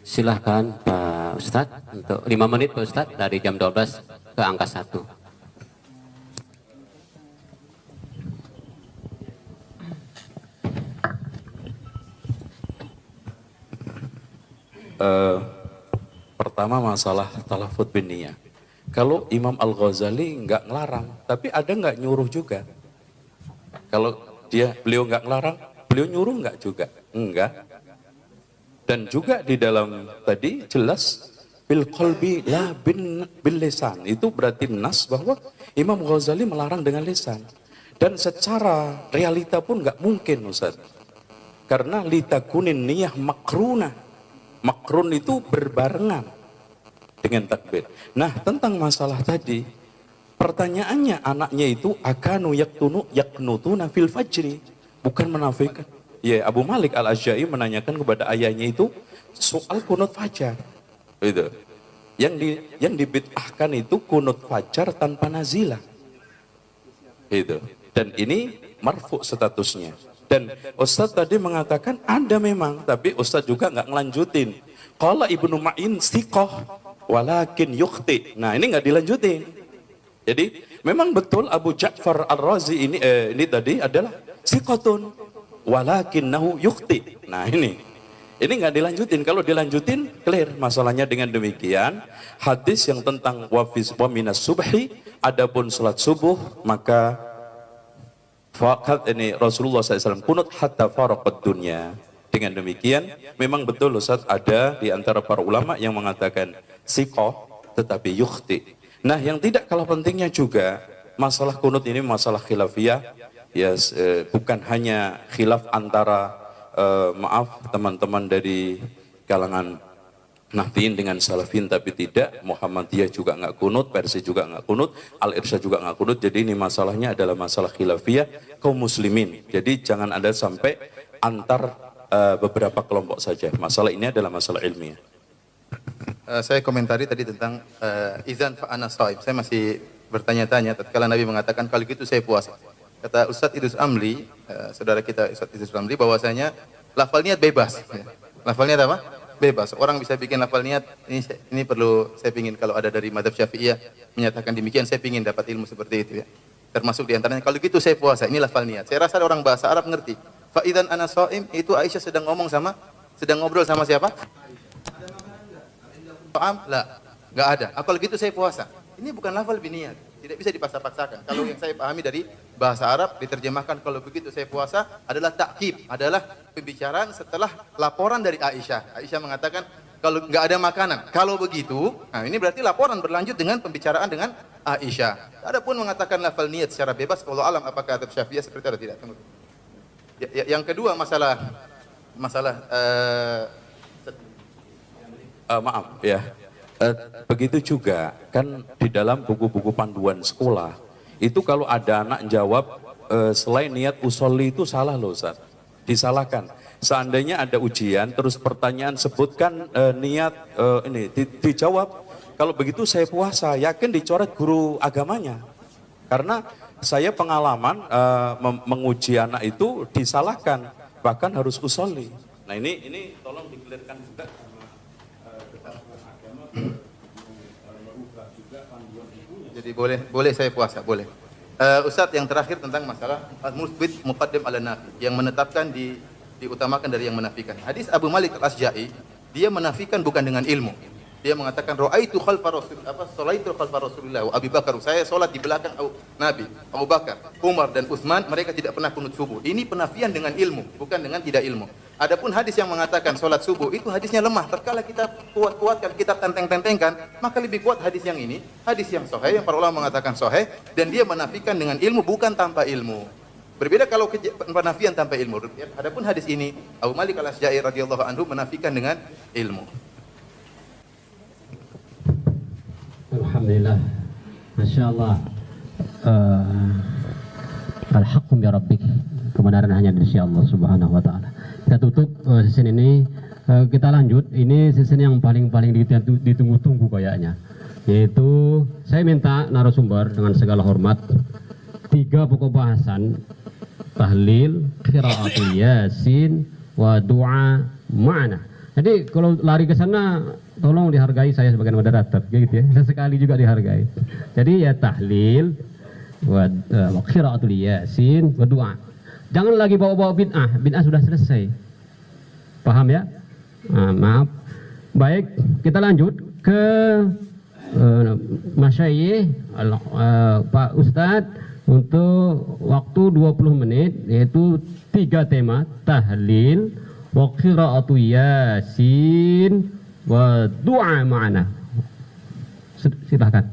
Silahkan Pak Ustadz untuk 5 menit Pak Ustadz dari jam 12 ke angka 1. Pertama masalah talafut bin niyah. Kalau Imam Al-Ghazali nggak ngelarang, tapi ada nggak nyuruh juga? Kalau beliau nggak ngelarang, beliau nyuruh nggak juga? Enggak. Dan juga di dalam tadi jelas bil qalbi la bil lisan. Itu berarti nas bahwa Imam Ghazali melarang dengan lisan. Dan secara realita pun nggak mungkin Ustaz. Karena litakunin niyah makrunah. Makrun itu berbarengan dengan takbir. Nah, tentang masalah tadi, pertanyaannya anaknya itu akanu yaknutuna fil fajri, bukan menafikan. Ya, Abu Malik Al-Asy'ari menanyakan kepada ayahnya itu soal kunut fajar. Itu. Yang dibid'ahkan itu kunut fajar tanpa nazilah. Itu. Dan ini marfu statusnya. Dan Ustadz tadi mengatakan ada memang, tapi Ustadz juga nggak ngelanjutin. Qala Ibnu Ma'in siqah walakin yukhti. Nah, ini nggak dilanjutin. Jadi memang betul Abu Ja'far Ar-Razi ini tadi adalah siqatun walakinnahu yukhti. Nah, ini nggak dilanjutin. Kalau dilanjutin clear masalahnya. Dengan demikian hadis yang tentang wa minas subhi, adapun salat subuh maka ini Rasulullah SAW kunut hatta faraqad dunya. Dengan demikian memang betul Ustaz ada di antara para ulama yang mengatakan siqah tetapi yukhti. Nah, yang tidak kalah pentingnya juga masalah kunut ini masalah khilafiyah. Ya, bukan hanya khilaf antara maaf teman-teman dari kalangan Nahdliyin dengan Salafin, tapi tidak, Muhammadiyah juga nggak kunut, Persi juga nggak kunut, Al-Irsyad juga nggak kunut. Jadi ini masalahnya adalah masalah khilafiyah kaum muslimin. Jadi jangan ada sampai antar beberapa kelompok saja. Masalah ini adalah masalah ilmiah. Saya komentari tadi tentang izan fa ana shaim. Saya masih bertanya-tanya tatkala Nabi mengatakan kalau gitu saya puasa. Kata Ustadz Idrus Amli, saudara kita Ustadz Idrus Amli, bahwasanya lafal niat bebas. Lafal niat apa? Bebas. Orang bisa bikin lafal niat. Ini perlu saya pingin kalau ada dari Madzhab Syafi'iyah menyatakan demikian, saya pingin dapat ilmu seperti itu ya. Termasuk diantaranya kalau gitu saya puasa. Ini lafal niat. Saya rasa orang bahasa Arab ngerti. Fa idzan ana shaim itu Aisyah sedang ngobrol sama siapa? Lah, nggak ada. Kalau gitu saya puasa. Ini bukan lafal biniat, tidak bisa dipaksa-paksakan. Kalau yang saya pahami dari bahasa Arab diterjemahkan kalau begitu saya puasa adalah takkib, adalah pembicaraan setelah laporan dari Aisyah. Aisyah mengatakan kalau nggak ada makanan. Kalau begitu, nah ini berarti laporan berlanjut dengan pembicaraan dengan Aisyah. Adapun mengatakan lafal niat secara bebas, kalau alam apakah ada Syafi'iyah seperti itu atau tidak? Tunggu. Yang kedua masalah Maaf ya. Begitu juga kan di dalam buku-buku panduan sekolah itu kalau ada anak jawab selain niat usolli itu salah loh Ustaz, disalahkan. Seandainya ada ujian terus pertanyaan sebutkan niat ini dijawab kalau begitu saya puasa, yakin dicoret guru agamanya. Karena saya pengalaman menguji anak itu disalahkan, bahkan harus usolli. Nah ini tolong dikelirkan juga. Jadi boleh saya puasa, boleh. Ustadz, yang terakhir tentang masalah al-musbit muqaddim ala nafi, yang menetapkan diutamakan dari yang menafikan. Hadis Abu Malik Al-Asy'ari, dia menafikan bukan dengan ilmu. Dia mengatakan ra'aitu khalfa Rasulillah wa Abi Bakar. Saya salat di belakang Nabi, Abu Bakar, Umar dan Utsman, mereka tidak pernah kunut subuh. Ini penafian dengan ilmu, bukan dengan tidak ilmu. Adapun hadis yang mengatakan salat subuh itu hadisnya lemah. Tatkala kita kuat-kuatkan, kita tenteng-tentengkan, maka lebih kuat hadis yang ini, hadis yang sahih yang para ulama mengatakan sahih, dan dia menafikan dengan ilmu bukan tanpa ilmu. Berbeda kalau penafian tanpa ilmu. Adapun hadis ini Abu Malik Al-Asy'ari radhiyallahu anhu menafikan dengan ilmu. Alhamdulillah, Masya Allah. Al-haqqum ya Rabbik, kebenaran hanya dari Allah Subhanahu wa Ta'ala. Kita tutup sesi ini, kita lanjut. Ini sesi yang paling ditunggu-tunggu kayaknya, yaitu saya minta narasumber dengan segala hormat 3 pokok bahasan: tahlil, qiraatul yasin, wa du'a ma'na. Jadi kalau lari ke sana, tolong dihargai saya sebagai moderator, gitu ya. Sesekali juga dihargai. Jadi ya tahlil, wa qiraatul yasin, wa doa. Jangan lagi bawa-bawa bid'ah. Bid'ah sudah selesai. Paham ya? Maaf. Baik, kita lanjut ke masyayikh, Pak Ustadz, untuk waktu 20 menit, yaitu 3 tema: tahlil, wa qiraatu yasin, wa doa ma'ana. Silahkan.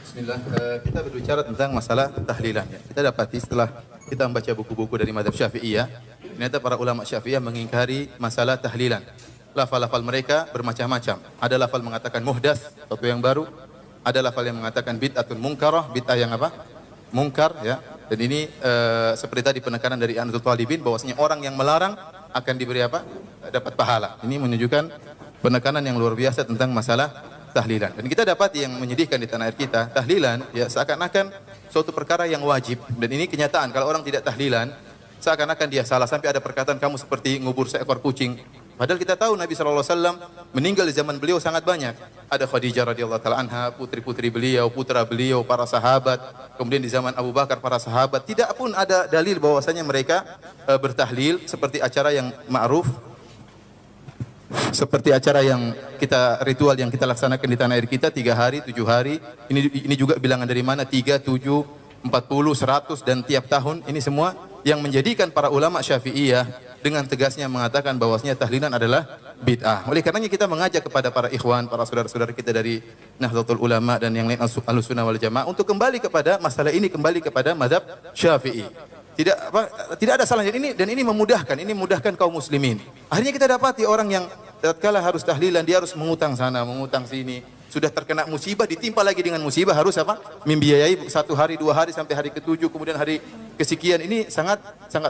Bismillah, kita berbicara tentang masalah tahlilan. Ya. Kita dapati setelah kita membaca buku-buku dari mazhab Syafi'iyah, ternyata para ulama Syafi'iyah mengingkari masalah tahlilan. Lafal-lafal mereka bermacam-macam. Ada lafal mengatakan muhdats, sesuatu yang baru. Ada lafal yang mengatakan bid'atun munkarah, bid'ah yang apa? Mungkar, ya. Dan ini seperti tadi penekanan dari Anadul Talibin bahwasanya orang yang melarang akan diberi apa? Dapat pahala. Ini menunjukkan penekanan yang luar biasa tentang masalah tahlilan. Dan kita dapat yang menyedihkan di tanah air kita, tahlilan ya seakan-akan suatu perkara yang wajib. Dan ini kenyataan, kalau orang tidak tahlilan, seakan-akan dia salah. Sampai ada perkataan kamu seperti ngubur seekor kucing. Padahal kita tahu Nabi SAW meninggal di zaman beliau sangat banyak. Ada Khadijah radhiyallahu taala anha, putri-putri beliau, putra beliau, para sahabat. Kemudian di zaman Abu Bakar para sahabat. Tidak pun ada dalil bahwasanya mereka bertahlil seperti acara yang ma'ruf, seperti acara yang kita ritual yang kita laksanakan di tanah air kita 3 hari, 7 hari. Ini juga bilangan dari mana? 3, 7, 40, 100 dan tiap tahun. Ini semua yang menjadikan para ulama Syafi'iyah dengan tegasnya mengatakan bahwasanya tahlilan adalah bid'ah. Oleh karenanya kita mengajak kepada para ikhwan, para saudara-saudara kita dari Nahdlatul Ulama dan yang lain Ahlussunnah wal Jamaah untuk kembali kepada masalah ini, kembali kepada mazhab Syafi'i. Tidak ada salahnya ini, dan ini memudahkan kaum muslimin. Akhirnya kita dapati orang yang tatkala harus tahlilan dia harus mengutang sana, mengutang sini. Sudah terkena musibah, ditimpa lagi dengan musibah, harus apa? Membiayai 1 hari, 2 hari sampai hari ke-7, kemudian hari kesekian. Ini sangat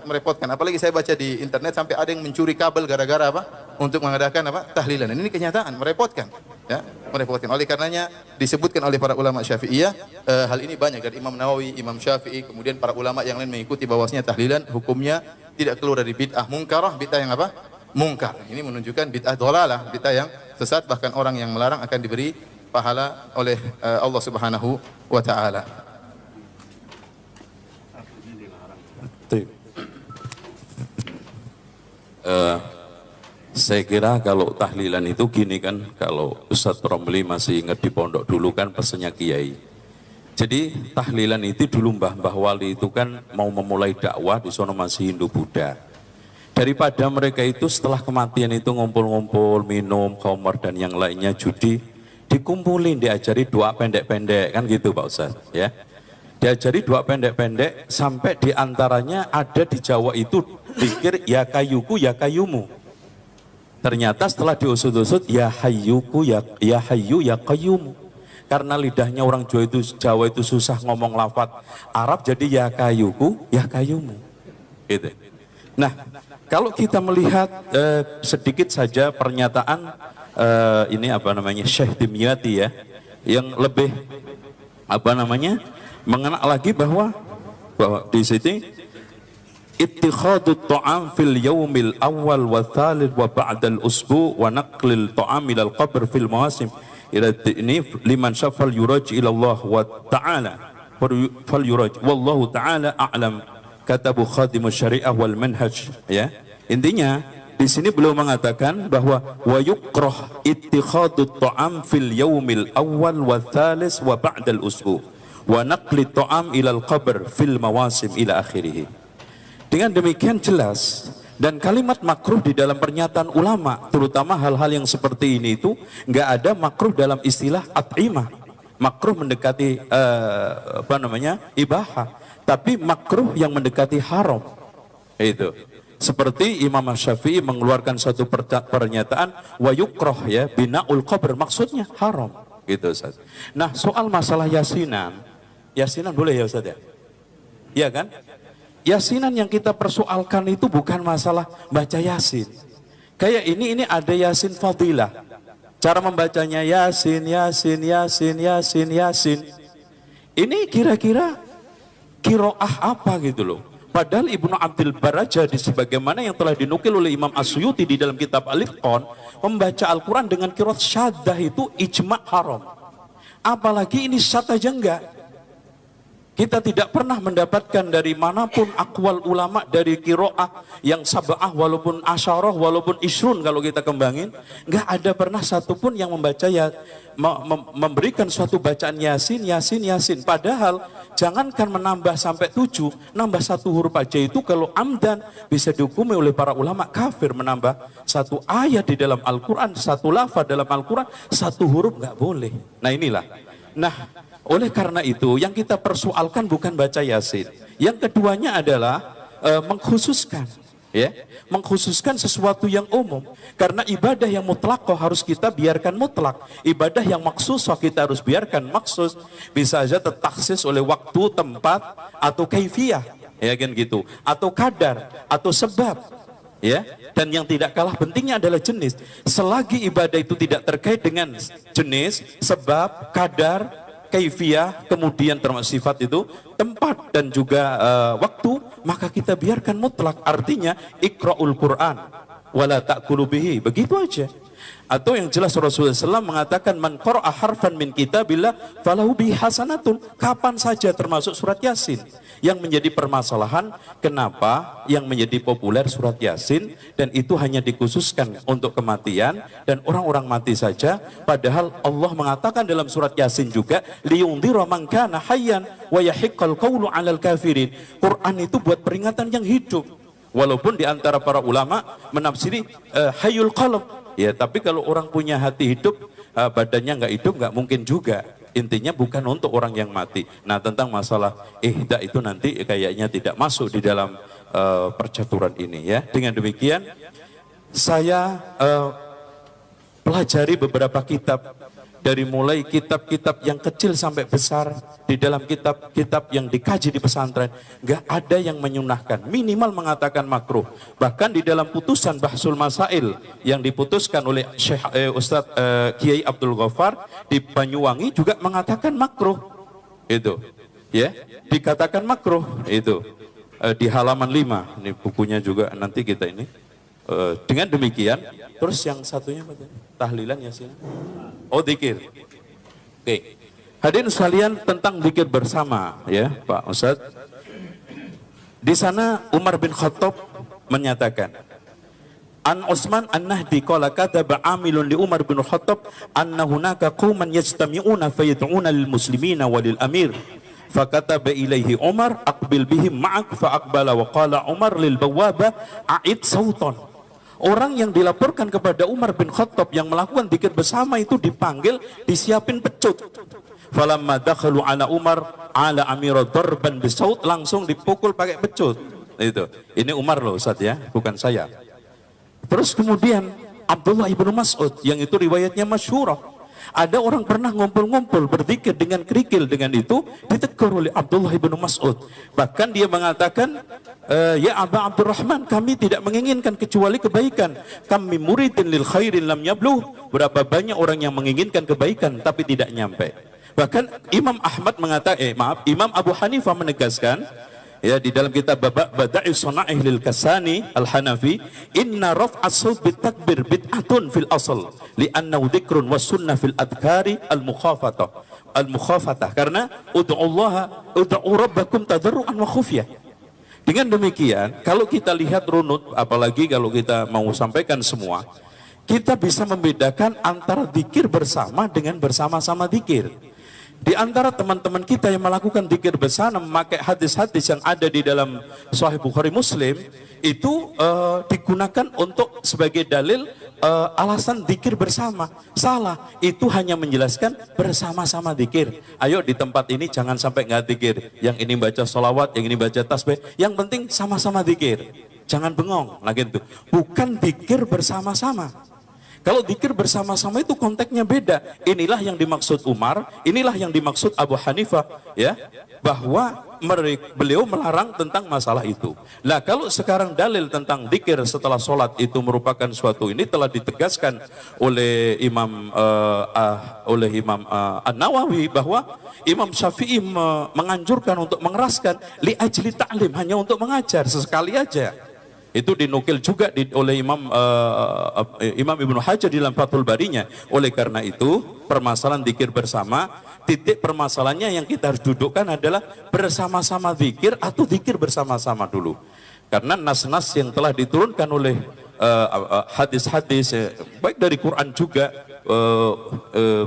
merepotkan. Apalagi saya baca di internet sampai ada yang mencuri kabel gara-gara apa? Untuk mengadakan apa? Tahlilan. Ini kenyataan, merepotkan. Ya, merepotkan. Oleh karenanya disebutkan oleh para ulama Syafi'iyah, hal ini banyak dari Imam Nawawi, Imam Syafi'i, kemudian para ulama yang lain mengikuti bahwasanya tahlilan hukumnya tidak keluar dari bid'ah mungkarah, bid'ah yang apa? Mungkar. Ini menunjukkan bid'ah dhalalah, bid'ah yang sesat, bahkan orang yang melarang akan diberi pahala oleh Allah Subhanahu wa taala. Saya kira kalau tahlilan itu gini kan, kalau Ustadz Romli masih ingat di pondok dulu kan pesannya Kiai. Jadi tahlilan itu dulu Mbah Wali itu kan mau memulai dakwah di sono masih Hindu Buddha. Daripada mereka itu setelah kematian itu ngumpul-ngumpul, minum, khamar dan yang lainnya, judi, dikumpulin, diajari doa pendek-pendek kan gitu Pak Ustadz ya. Diajari doa pendek-pendek sampai diantaranya ada di Jawa itu pikir ya kayuku ya kayumu. Ternyata setelah diusut-usut ya hayyuku ya hayyu ya qayyumu. Karena lidahnya orang Jawa itu susah ngomong lafaz Arab, jadi ya kayuku ya kayumu. Gitu. Nah, kalau kita melihat sedikit saja pernyataan ini apa namanya Syekh Dimyati ya, yang lebih apa namanya mengenal lagi bahwa di sini ittikhadut ta'am fil yaumil awal wa thalith wa ba'dal usbu wa naqlil ta'am ilal qabr fil mawasim ila ini liman syafal yuraj ila Allah wa ta'ala fal yuraj wallahu ta'ala a'lam, katabu khadimus syariah wal manhaj ya. Intinya di sini beliau mengatakan bahwa wa yukrah ittikhadut ta'am fil yaumil awal wa thalith wa ba'dal usbu wa naqli ta'am ilal qabr fil mawasim ila akhirih. Dengan demikian jelas, dan kalimat makruh di dalam pernyataan ulama, terutama hal-hal yang seperti ini itu nggak ada makruh dalam istilah at'imah. Makruh mendekati apa namanya ibahah, tapi makruh yang mendekati haram. Itu seperti Imam Syafi'i mengeluarkan satu pernyataan wa yukroh ya binaul qabr, maksudnya haram gitu Ustaz. Nah, soal masalah yasinan boleh ya Ustaz ya? Iya kan? Yasinan yang kita persoalkan itu bukan masalah baca yasin. Kayak ini ada yasin fadilah. Cara membacanya yasin. Ini kira-kira kiroah apa gitu loh. Padahal Ibnu Abdul Bar aja sebagaimana yang telah dinukil oleh Imam As-Suyuti di dalam kitab Al-Itqan, membaca Al-Quran dengan qiraat syaddah itu ijma' haram. Apalagi ini syadz aja enggak. Kita tidak pernah mendapatkan dari manapun akwal ulama dari qiraah yang sab'ah walaupun asyarah walaupun isrun kalau kita kembangin, enggak ada pernah satupun yang membaca ya memberikan suatu bacaan yasin. Padahal jangankan menambah sampai 7, nambah 1 huruf aja itu kalau amdan bisa dihukumi oleh para ulama kafir. Menambah 1 ayat di dalam Al-Quran, 1 lafaz dalam Al-Quran, 1 huruf nggak boleh. Nah inilah. Nah oleh karena itu yang kita persoalkan bukan baca yasin. Yang keduanya adalah mengkhususkan. Ya, mengkhususkan sesuatu yang umum, karena ibadah yang mutlaqah harus kita biarkan mutlak, ibadah yang maksusah kita harus biarkan maksus. Bisa saja tertaksis oleh waktu, tempat, atau kaifiyah, ya kan gitu, atau kadar, atau sebab, ya. Dan yang tidak kalah pentingnya adalah jenis. Selagi ibadah itu tidak terkait dengan jenis, sebab, kadar, kaifiyah, kemudian termasuk sifat itu, tempat dan juga waktu, maka kita biarkan mutlak. Artinya iqra'ul Quran wala ta'kulu bihi, begitu aja. Atau yang jelas Rasulullah SAW mengatakan man qara'a harfan min kitabillah falahu bihi hasanatun, kapan saja termasuk surat Yasin. Yang menjadi permasalahan kenapa yang menjadi populer surat Yasin dan itu hanya dikhususkan untuk kematian dan orang-orang mati saja, padahal Allah mengatakan dalam surat Yasin juga liyundhira man kana hayyan wa yahiqqal qawlu 'alal kafirin. Quran itu buat peringatan yang hidup. Walaupun di antara para ulama menafsiri hayyul qalb, ya, tapi kalau orang punya hati hidup, badannya nggak hidup nggak mungkin juga. Intinya bukan untuk orang yang mati. Nah tentang masalah ihda itu nanti kayaknya tidak masuk di dalam percaturan ini, ya. Dengan demikian saya pelajari beberapa kitab, dari mulai kitab-kitab yang kecil sampai besar. Di dalam kitab-kitab yang dikaji di pesantren nggak ada yang menyunahkan, minimal mengatakan makruh. Bahkan di dalam putusan Bahsul Masail yang diputuskan oleh Syekh Ustadz Kiai Abdul Ghaffar di Banyuwangi juga mengatakan makruh. Itu ya, dikatakan makruh itu di halaman 5. Ini bukunya juga nanti kita ini. Dengan demikian, terus yang satunya apa tadi? Tahlilan ya sih. Oh, zikir. Oke. Hadirin sekalian, tentang zikir bersama, ya Pak Ustadz. Di sana Umar bin Khattab menyatakan, An Utsman An-Nahdi qala kataba amilun li Umar bin Khattab anna hunaka qauman yajtami'una fayad'una lil muslimina wa lil amir. Fakataba ilaihi Umar aqbil bihim ma'ak fa aqbala wa qala Umar lil bawwaba a'id sautan. Orang yang dilaporkan kepada Umar bin Khattab yang melakukan zikir bersama itu dipanggil, disiapin pecut. Falamma dakhalu ala Umar ala amira darban bisaut, langsung dipukul pakai pecut. Itu. Ini Umar loh Ustaz ya, bukan saya. Terus kemudian Abdullah ibnu Mas'ud yang itu riwayatnya masyhurah. Ada orang pernah ngumpul-ngumpul berzikir dengan kerikil, dengan itu ditegur oleh Abdullah ibnu Mas'ud. Bahkan dia mengatakan, ya Aba Abdurrahman, kami tidak menginginkan kecuali kebaikan. Kami muridin lil khairin lam yabluh. Berapa banyak orang yang menginginkan kebaikan tapi tidak nyampe. Bahkan Imam Ahmad mengatakan, Imam Abu Hanifah menegaskan, ya di dalam kitab Bada'i Sana'ih lil Kasani Al-Hanafi, inna raf'as sawt bit takbir bid'atun fil asl li'annahu dzikrun was sunnah fil adhkari al-mukhafatah karena ud'u rabbakum tadarruan wa khufyah. Dengan demikian, kalau kita lihat runut, apalagi kalau kita mau sampaikan semua, kita bisa membedakan antara zikir bersama dengan bersama-sama zikir. Di antara teman-teman kita yang melakukan zikir bersama memakai hadis-hadis yang ada di dalam Sahih Bukhari Muslim itu digunakan untuk sebagai dalil alasan zikir bersama. Salah, itu hanya menjelaskan bersama-sama zikir. Ayo di tempat ini jangan sampai nggak zikir. Yang ini baca sholawat, yang ini baca tasbih. Yang penting sama-sama zikir. Jangan bengong lagi itu. Bukan zikir bersama-sama. Kalau zikir bersama-sama itu konteksnya beda. Inilah yang dimaksud Umar, inilah yang dimaksud Abu Hanifah, ya, bahwa beliau melarang tentang masalah itu. Nah, kalau sekarang dalil tentang zikir setelah sholat itu merupakan suatu ini telah ditegaskan oleh Imam An-Nawawi bahwa Imam Syafi'i menganjurkan untuk mengeraskan li ajli ta'lim, hanya untuk mengajar sesekali aja. Itu dinukil juga oleh Imam Ibnu Hajar di dalam Fathul Barinya. Oleh karena itu, permasalahan zikir bersama, titik permasalahannya yang kita harus dudukkan adalah bersama-sama zikir atau zikir bersama-sama dulu. Karena nas-nas yang telah diturunkan oleh hadis-hadis baik dari Quran juga,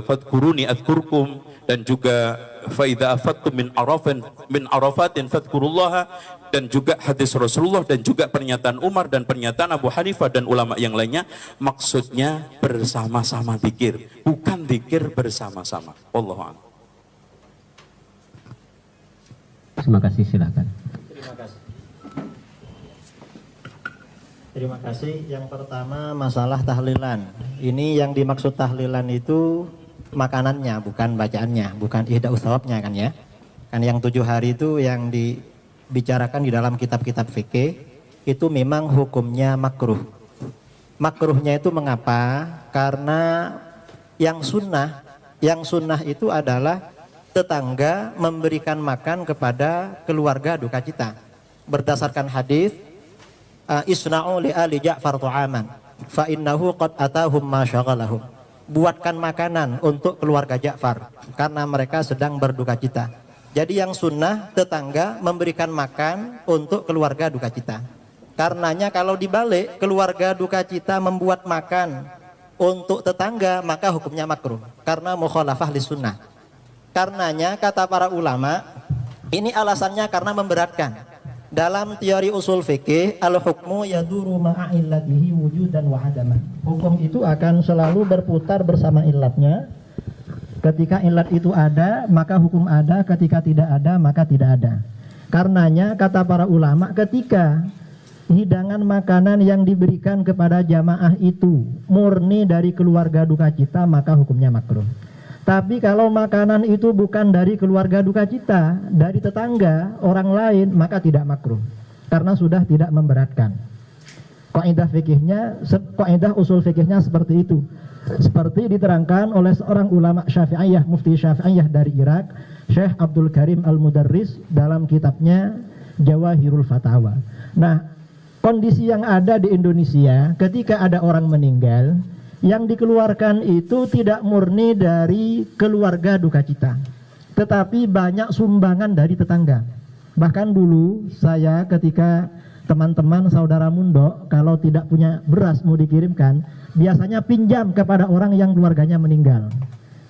fadkuruni adkurkum, dan juga faida afattum min arafatin fadkurullaha, dan juga hadis Rasulullah, dan juga pernyataan Umar dan pernyataan Abu Hanifah dan ulama yang lainnya. Maksudnya bersama-sama zikir, bukan zikir bersama-sama. Wallahu a'lam. Terima kasih, silakan. Terima kasih. Terima kasih. Yang pertama masalah tahlilan. Ini yang dimaksud tahlilan itu makanannya, bukan bacaannya, bukan ihda usawabnya kan ya. Kan yang 7 hari itu yang dibicarakan di dalam kitab-kitab fikih itu memang hukumnya makruh. Makruhnya itu mengapa? Karena yang sunnah itu adalah tetangga memberikan makan kepada keluarga duka cita. Berdasarkan hadis isna'u li ali Ja'far tu'aman fa innahu qad atahum ma syaghalahum. Buatkan makanan untuk keluarga Ja'far karena mereka sedang berduka cita. Jadi yang sunnah tetangga memberikan makan untuk keluarga duka cita. Karenanya kalau dibalik keluarga duka cita membuat makan untuk tetangga, maka hukumnya makruh karena mukhalafah lis sunnah. Karenanya kata para ulama, ini alasannya karena memberatkan. Dalam teori usul fikih, al-hukmu yaduru ma'a illatihi wujudan wa adamah. Hukum itu akan selalu berputar bersama illatnya. Ketika illat itu ada, maka hukum ada. Ketika tidak ada, maka tidak ada. Karenanya kata para ulama, ketika hidangan makanan yang diberikan kepada jamaah itu murni dari keluarga duka cita, maka hukumnya makruh. Tapi kalau makanan itu bukan dari keluarga duka cita, dari tetangga, orang lain, maka tidak makruh. Karena sudah tidak memberatkan. Kaidah usul fikihnya seperti itu. Seperti diterangkan oleh seorang ulama Syafi'iyah, mufti Syafi'iyah dari Irak, Syekh Abdul Karim Al-Mudarris dalam kitabnya Jawahirul Fatawa. Nah, kondisi yang ada di Indonesia ketika ada orang meninggal, yang dikeluarkan itu tidak murni dari keluarga duka cita, tetapi banyak sumbangan dari tetangga. Bahkan dulu saya ketika teman-teman saudara Mundo kalau tidak punya beras mau dikirimkan, biasanya pinjam kepada orang yang keluarganya meninggal.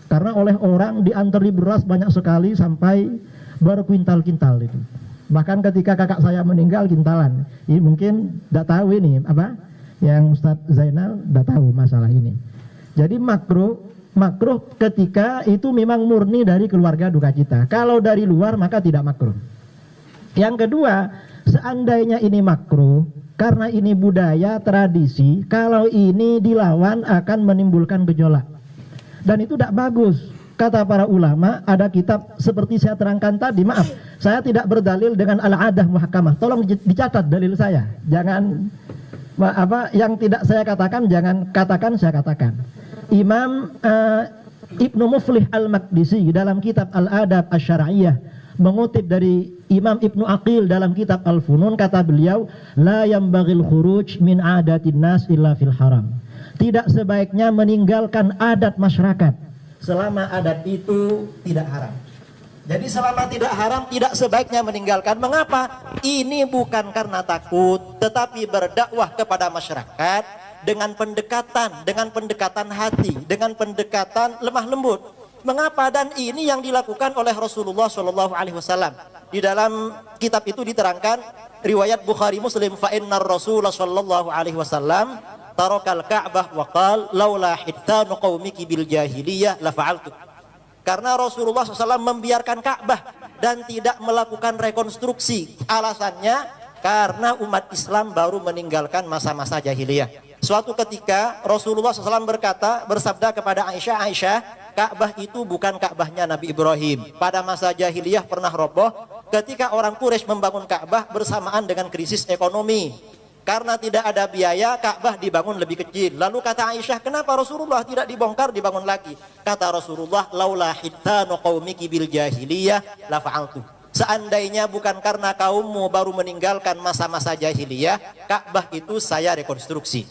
Karena oleh orang diantari beras banyak sekali sampai berkuintal-kintal itu. Bahkan ketika kakak saya meninggal kintalan. Ini mungkin tidak tahu ini apa? Yang Ustadz Zainal udah tahu masalah ini. Jadi makruh ketika itu memang murni dari keluarga duka cita. Kalau dari luar maka tidak makruh. Yang kedua, seandainya ini makruh karena ini budaya tradisi, kalau ini dilawan akan menimbulkan gejolak. Dan itu tidak bagus. Kata para ulama, ada kitab seperti saya terangkan tadi, maaf, saya tidak berdalil dengan al-adah muhkamah. Tolong dicatat dalil saya. Jangan yang tidak saya katakan jangan katakan saya katakan. Imam Ibnu Muflih Al-Maqdisi dalam kitab Al-Adab Asy-Syar'iyyah mengutip dari Imam Ibnu Aqil dalam kitab Al-Funun, kata beliau, la yambaghil khuruj min adatin nas illa fil haram. Tidak sebaiknya meninggalkan adat masyarakat selama adat itu tidak haram. Jadi selama tidak haram tidak sebaiknya meninggalkan. Mengapa? Ini bukan karena takut, tetapi berdakwah kepada masyarakat dengan pendekatan hati, dengan pendekatan lemah lembut. Mengapa? Dan ini yang dilakukan oleh Rasulullah SAW. Di dalam kitab itu diterangkan riwayat Bukhari Muslim, fa innar Rasulullah SAW tarakal Ka'bah wa qala laula hittanu qaumiki bil jahiliyah la fa'altu. Karena Rasulullah SAW membiarkan Ka'bah dan tidak melakukan rekonstruksi. Alasannya karena umat Islam baru meninggalkan masa-masa jahiliyah. Suatu ketika Rasulullah SAW bersabda kepada Aisyah, Ka'bah itu bukan Ka'bahnya Nabi Ibrahim. Pada masa jahiliyah pernah roboh ketika orang Quraisy membangun Ka'bah bersamaan dengan krisis ekonomi. Karena tidak ada biaya, Ka'bah dibangun lebih kecil. Lalu kata Aisyah, kenapa Rasulullah tidak dibongkar, dibangun lagi? Kata Rasulullah, laula hittanu qaumiki bil jahiliyah la fa'altu. Seandainya bukan karena kaummu baru meninggalkan masa-masa jahiliyah, Ka'bah itu saya rekonstruksi.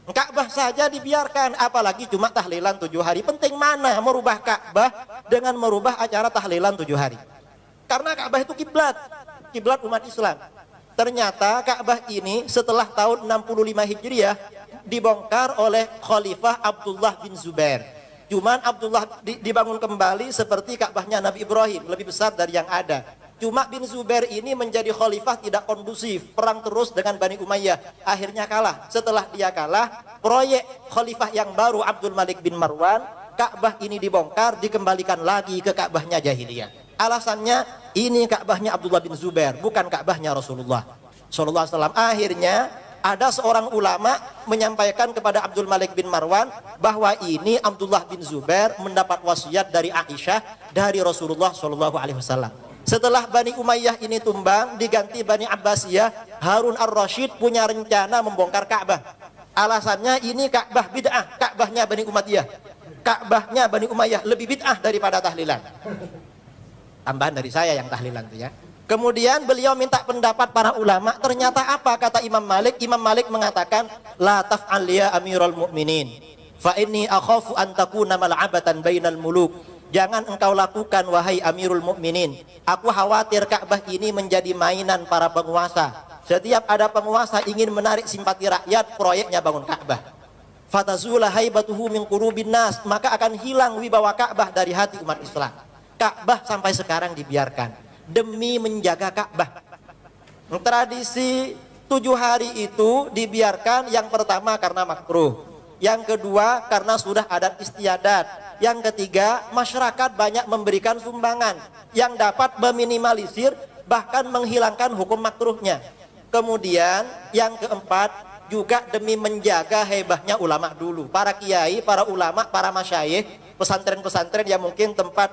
Ka'bah saja dibiarkan, apalagi cuma tahlilan 7 hari. Penting mana merubah Ka'bah dengan merubah acara tahlilan 7 hari? Karena Ka'bah itu kiblat umat Islam. Ternyata Ka'bah ini setelah tahun 65 Hijriah dibongkar oleh Khalifah Abdullah bin Zubair. Cuman Abdullah dibangun kembali seperti Ka'bahnya Nabi Ibrahim, lebih besar dari yang ada. Cuma bin Zubair ini menjadi khalifah tidak kondusif, perang terus dengan Bani Umayyah. Akhirnya kalah. Setelah dia kalah, proyek khalifah yang baru Abdul Malik bin Marwan, Ka'bah ini dibongkar, dikembalikan lagi ke Ka'bahnya jahiliyah. Alasannya ini Ka'bahnya Abdullah bin Zubair, bukan Ka'bahnya Rasulullah sallallahu alaihi wasallam. Akhirnya ada seorang ulama menyampaikan kepada Abdul Malik bin Marwan bahwa ini Abdullah bin Zubair mendapat wasiat dari Aisyah dari Rasulullah sallallahu alaihi wasallam. Setelah Bani Umayyah ini tumbang, diganti Bani Abbasiyah, Harun ar-Rasyid punya rencana membongkar Ka'bah. Alasannya ini Ka'bah bid'ah, Ka'bahnya Bani Umayyah. Ka'bahnya Bani Umayyah lebih bid'ah daripada tahlilan. Tambahan dari saya yang tahlilan itu ya. Kemudian beliau minta pendapat para ulama. Ternyata apa kata Imam Malik? Imam Malik mengatakan, la taf'al ya Amirul Mukminin, fa inni akhafu an takuna mal'abatan bainal muluk. Jangan engkau lakukan wahai Amirul Mukminin. Aku khawatir Ka'bah ini menjadi mainan para penguasa. Setiap ada penguasa ingin menarik simpati rakyat, proyeknya bangun Ka'bah. Fatazula haibatuhu min qulubin nas, maka akan hilang wibawa Ka'bah dari hati umat Islam. Ka'bah sampai sekarang dibiarkan demi menjaga Ka'bah. Tradisi 7 hari itu dibiarkan, yang pertama karena makruh, yang kedua karena sudah adat istiadat, yang ketiga masyarakat banyak memberikan sumbangan yang dapat meminimalisir bahkan menghilangkan hukum makruhnya. Kemudian yang keempat juga demi menjaga hebahnya ulama dulu, para kiai, para ulama, para masyayikh, pesantren-pesantren yang mungkin tempat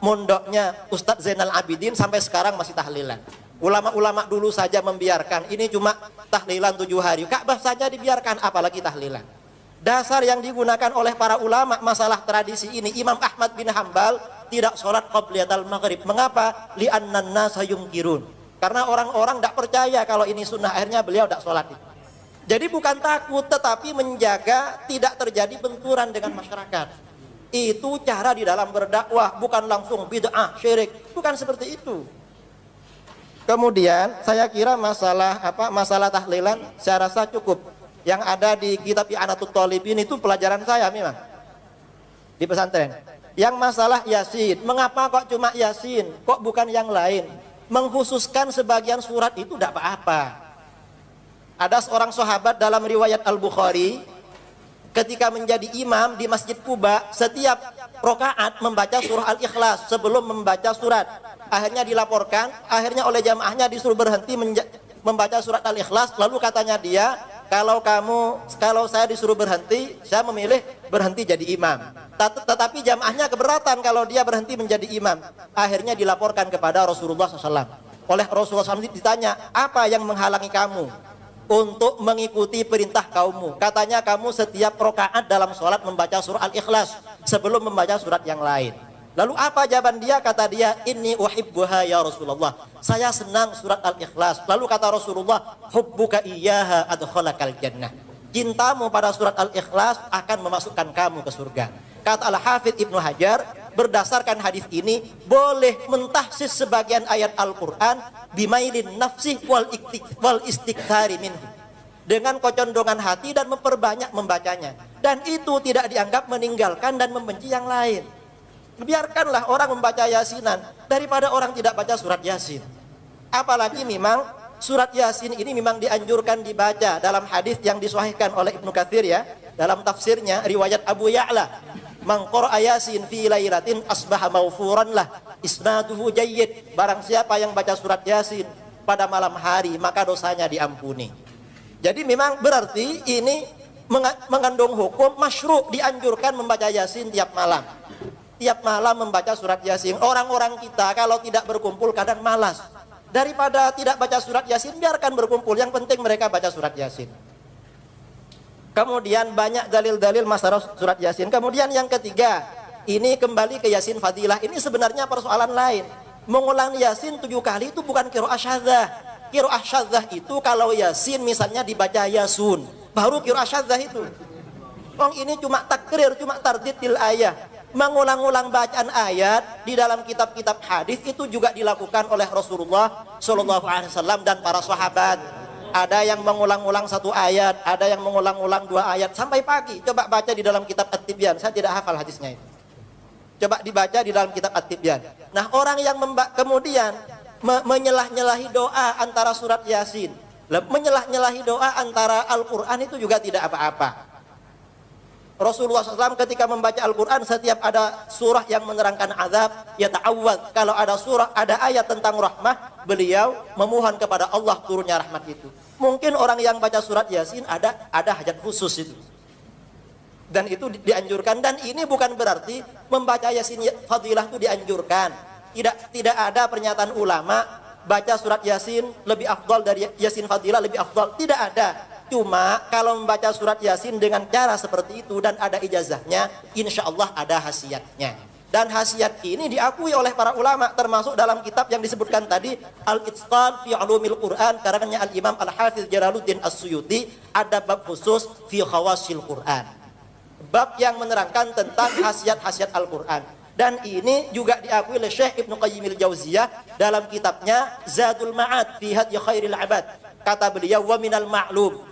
mondoknya Ustadz Zainal Abidin sampai sekarang masih tahlilan. Ulama-ulama dulu saja membiarkan, ini cuma tahlilan 7 hari. Ka'bah saja dibiarkan, apalagi tahlilan. Dasar yang digunakan oleh para ulama masalah tradisi ini, Imam Ahmad bin Hambal tidak sholat qabliyatul maghrib. Mengapa? Li'annan nasa yungkirun. Karena orang-orang tidak percaya kalau ini sunnah, akhirnya beliau tidak sholat itu. Jadi bukan takut, tetapi menjaga tidak terjadi benturan dengan masyarakat. Itu cara di dalam berdakwah, bukan langsung bid'ah, syirik, bukan seperti itu. Kemudian saya kira masalah tahlilan saya rasa cukup. Yang ada di kitab I'anatut Thalibin itu pelajaran saya memang di pesantren. Yang masalah Yasin, mengapa kok cuma Yasin, kok bukan yang lain? Mengkhususkan sebagian surat itu tidak apa-apa. Ada seorang sahabat dalam riwayat Al-Bukhari, ketika menjadi imam di Masjid Quba, setiap rokaat membaca surah Al-Ikhlas sebelum membaca surat. Akhirnya dilaporkan, akhirnya oleh jamaahnya disuruh berhenti membaca surat Al-Ikhlas. Lalu katanya dia, kalau saya disuruh berhenti, saya memilih berhenti jadi imam. Tetapi jamaahnya keberatan kalau dia berhenti menjadi imam. Akhirnya dilaporkan kepada Rasulullah SAW. Oleh Rasulullah SAW ditanya, apa yang menghalangi kamu untuk mengikuti perintah kaummu? Katanya kamu setiap rokaat dalam sholat membaca surah Al-Ikhlas sebelum membaca surat yang lain. Lalu apa jawaban dia? Kata dia, inni uhibbuha ya Rasulullah, saya senang surat Al-Ikhlas. Lalu kata Rasulullah, hubbuka iyyaha adkhalakal jannah, cintamu pada surat Al-Ikhlas akan memasukkan kamu ke surga. Kata Al-Hafidz Ibnu Hajar, berdasarkan hadis ini boleh mentahsis sebagian ayat Al-Quran bimailin nafsi wal istikthari minhu, dengan kecondongan hati dan memperbanyak membacanya, dan itu tidak dianggap meninggalkan dan membenci yang lain. Biarkanlah orang membaca Yasinan daripada orang tidak baca surat Yasin. Apalagi memang surat Yasin ini memang dianjurkan dibaca dalam hadis yang disahihkan oleh Ibnu Katsir ya, dalam tafsirnya riwayat Abu Ya'la, man qara'a Yasin fi lailatin asbaha maghfuran lah, isnaduhu jayyid. Barang siapa yang baca surat Yasin pada malam hari, maka dosanya diampuni. Jadi memang berarti ini mengandung hukum masyru', dianjurkan membaca Yasin tiap malam. tiap malam membaca surat Yasin. Orang-orang kita kalau tidak berkumpul kadang malas. Daripada tidak baca surat Yasin, biarkan berkumpul. Yang penting mereka baca surat Yasin. Kemudian banyak dalil-dalil masalah surat Yasin. Kemudian yang ketiga, ini kembali ke Yasin Fadilah. Ini sebenarnya persoalan lain. Mengulang Yasin 7 kali itu bukan qiraah syadzah. Qiraah syadzah itu kalau Yasin misalnya dibaca Yasun, baru qiraah syadzah itu. Ini cuma takrir, cuma tardidil ayat. Mengulang-ulang bacaan ayat di dalam kitab-kitab hadis itu juga dilakukan oleh Rasulullah Shallallahu Alaihi Wasallam dan para sahabat. Ada yang mengulang-ulang 1 ayat, ada yang mengulang-ulang 2 ayat sampai pagi. Coba baca di dalam kitab At-Tibyan. Saya tidak hafal hadisnya itu. Coba dibaca di dalam kitab At-Tibyan. Nah, orang yang kemudian menyelah-nyelahi doa antara surat Yasin, menyelah-nyelahi doa antara Al-Quran itu juga tidak apa-apa. Rasulullah SAW ketika membaca Al-Quran, setiap ada surah yang menerangkan azab, ya ta'awwad. Kalau ada surah, ada ayat tentang rahmah, beliau memohon kepada Allah turunnya rahmat itu. Mungkin orang yang baca surat Yasin ada hajat khusus itu. Dan itu dianjurkan. Dan ini bukan berarti membaca Yasin Fadilah itu dianjurkan. Tidak ada pernyataan ulama baca surat Yasin lebih afdal dari Yasin Fadilah lebih afdal. Tidak ada. Cuma kalau membaca surat Yasin dengan cara seperti itu dan ada ijazahnya, insya Allah ada khasiatnya. Dan khasiat ini diakui oleh para ulama, termasuk dalam kitab yang disebutkan tadi, Al-Itqan fi Ulumil Quran, karangannya Al-Imam Al-Hafiz Jalaluddin As-Suyuti, ada bab khusus fi khawasil Quran. Bab yang menerangkan tentang khasiat-khasiat Al-Quran. Dan ini juga diakui oleh Syekh Ibnu Qayyim al-Jauziyah dalam kitabnya Zadul Ma'ad fi Hadyi Khairil Ibad. Kata beliau, wa minal ma'lum